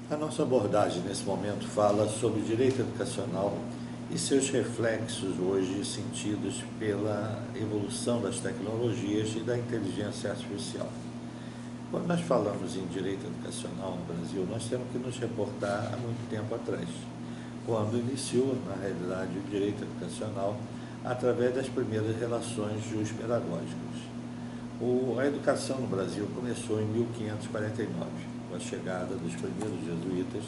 A nossa abordagem nesse momento fala sobre direito educacional e seus reflexos hoje sentidos pela evolução das tecnologias e da inteligência artificial. Quando nós falamos em direito educacional no Brasil, nós temos que nos reportar há muito tempo atrás, quando iniciou, na realidade, o direito educacional através das primeiras relações jus-pedagógicas. A educação no Brasil começou em 1549, com a chegada dos primeiros jesuítas,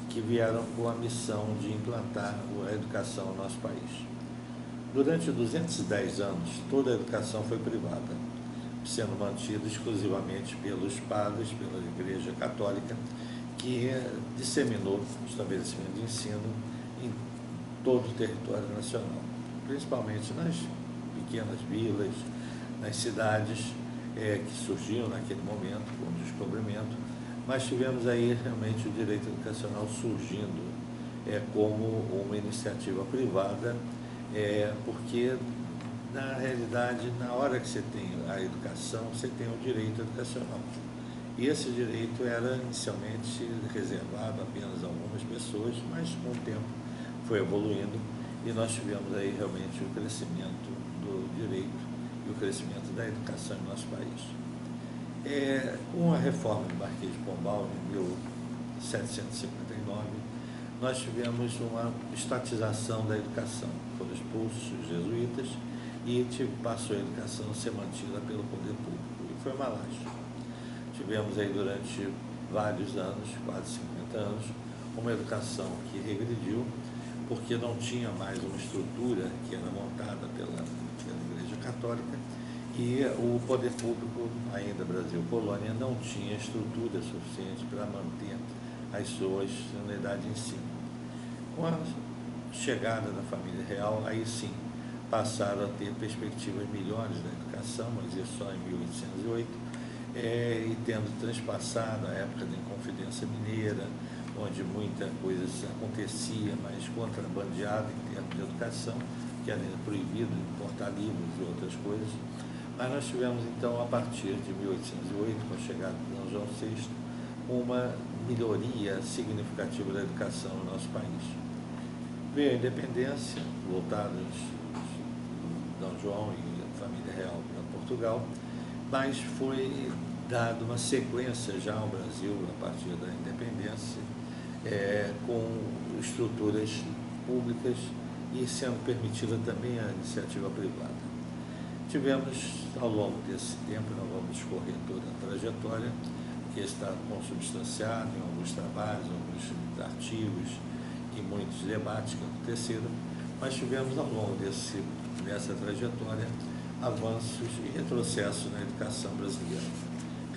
que vieram com a missão de implantar a educação no nosso país. Durante 210 anos, toda a educação foi privada, sendo mantida exclusivamente pelos padres, pela Igreja Católica, que disseminou o estabelecimento de ensino em todo o território nacional, principalmente nas pequenas vilas, nas cidades que surgiam naquele momento, com o descobrimento, mas tivemos aí realmente o direito educacional surgindo como uma iniciativa privada, porque, na realidade, na hora que você tem a educação, você tem o direito educacional. E esse direito era inicialmente reservado apenas a algumas pessoas, mas com o tempo foi evoluindo e nós tivemos aí realmente o crescimento do direito e o crescimento da educação em nosso país. Com a reforma do Marquês de Pombal, em 1759, nós tivemos uma estatização da educação. Foram expulsos os jesuítas e passou a educação a ser mantida pelo poder público. E foi uma lástima. Tivemos aí durante vários anos, quase 50 anos, uma educação que regrediu, porque não tinha mais uma estrutura que era montada pela Igreja Católica, e o poder público, ainda Brasil Colônia, não tinha estrutura suficiente para manter as suas unidades de ensino. Com a chegada da família real, aí sim, passaram a ter perspectivas melhores da educação, mas isso só em 1808, e tendo transpassado a época da Inconfidência Mineira, onde muita coisa acontecia, mas contrabandeada em termos de educação, que era proibido importar livros e outras coisas. Mas nós tivemos, então, a partir de 1808, com a chegada de D. João VI, uma melhoria significativa da educação no nosso país. Veio a independência, voltados D. João e a família real para Portugal, mas foi dada uma sequência já ao Brasil, a partir da independência, com estruturas públicas e sendo permitida também a iniciativa privada. Tivemos, ao longo desse tempo, não vamos discorrer toda a trajetória, que está consubstanciada em alguns trabalhos, alguns artigos e muitos debates que aconteceram, mas tivemos, ao longo dessa trajetória, avanços e retrocessos na educação brasileira.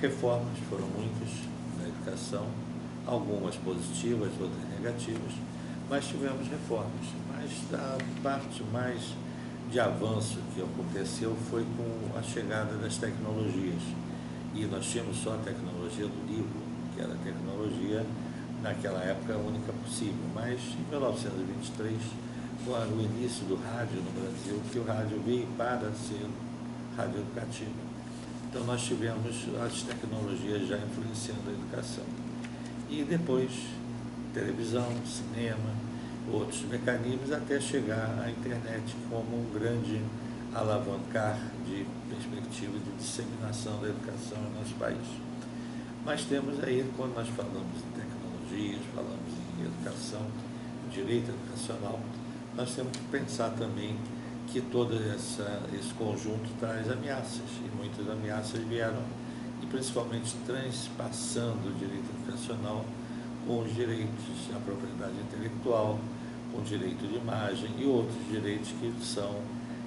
Reformas foram muitas na educação, algumas positivas, outras negativas, mas tivemos reformas. Mas a parte mais de avanço que aconteceu foi com a chegada das tecnologias. E nós tínhamos só a tecnologia do livro, que era a tecnologia, naquela época, única possível. Mas em 1923, com o início do rádio no Brasil, que o rádio veio para ser rádio educativo. Então nós tivemos as tecnologias já influenciando a educação. E depois, televisão, cinema, outros mecanismos, até chegar à internet como um grande alavancar de perspectiva de disseminação da educação no nosso país. Mas temos aí, quando nós falamos em tecnologias, falamos em educação, em direito educacional, nós temos que pensar também que todo esse conjunto traz ameaças, e muitas ameaças vieram, e principalmente transpassando o direito educacional com os direitos à propriedade intelectual, com o direito de imagem e outros direitos que são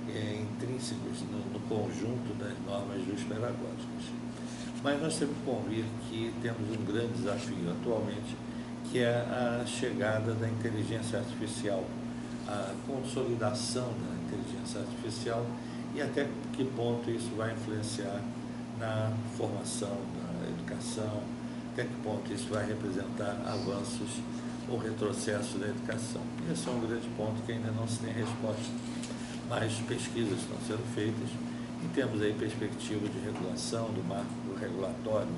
intrínsecos no conjunto das normas juspedagógicas. Mas nós temos que convir que temos um grande desafio atualmente, que é a chegada da inteligência artificial, a consolidação da inteligência artificial e até que ponto isso vai influenciar na formação, na educação, até que ponto isso vai representar avanços ou retrocesso da educação. Esse é um grande ponto que ainda não se tem resposta, mas pesquisas estão sendo feitas e temos aí perspectiva de regulação do marco regulatório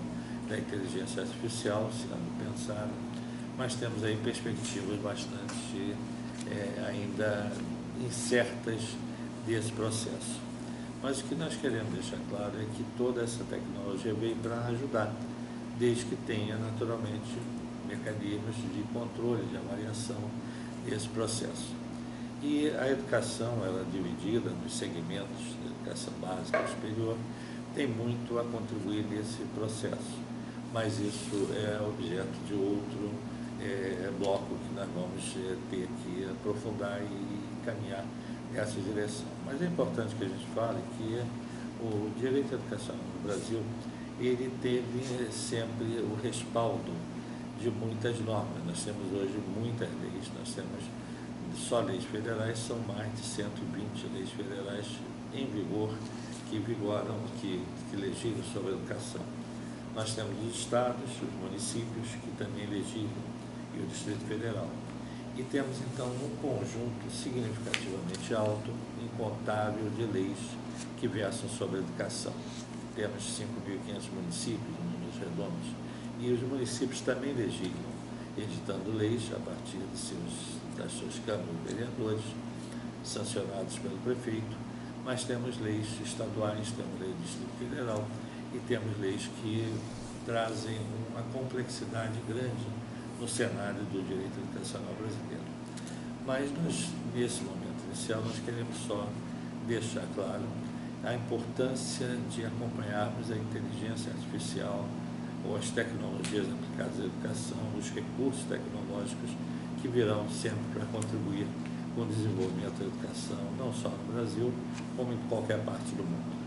da inteligência artificial sendo pensada, mas temos aí perspectivas bastante ainda incertas desse processo. Mas o que nós queremos deixar claro é que toda essa tecnologia veio para ajudar, desde que tenha naturalmente mecanismos de controle, de avaliação desse processo. E a educação, ela é dividida nos segmentos de educação básica e superior, tem muito a contribuir nesse processo, mas isso é objeto de outro bloco que nós vamos ter que aprofundar e caminhar nessa direção. Mas é importante que a gente fale que o direito à educação no Brasil, ele teve sempre o respaldo de muitas normas. Nós temos hoje muitas leis, nós temos só leis federais, são mais de 120 leis federais em vigor, que vigoram, que legislam sobre a educação. Nós temos os estados, os municípios, que também legislam, e o Distrito Federal. E temos, então, um conjunto significativamente alto, incontável, de leis que versam sobre a educação. Temos 5.500 municípios, em números redondos, e os municípios também legislam, editando leis a partir das suas câmaras de vereadores, sancionados pelo prefeito, mas temos leis estaduais, temos lei do Distrito Federal e temos leis que trazem uma complexidade grande no cenário do direito educacional brasileiro. Mas nós, nesse momento inicial, nós queremos só deixar claro a importância de acompanharmos a inteligência artificial ou as tecnologias aplicadas à educação, os recursos tecnológicos que virão sempre para contribuir com o desenvolvimento da educação, não só no Brasil, como em qualquer parte do mundo.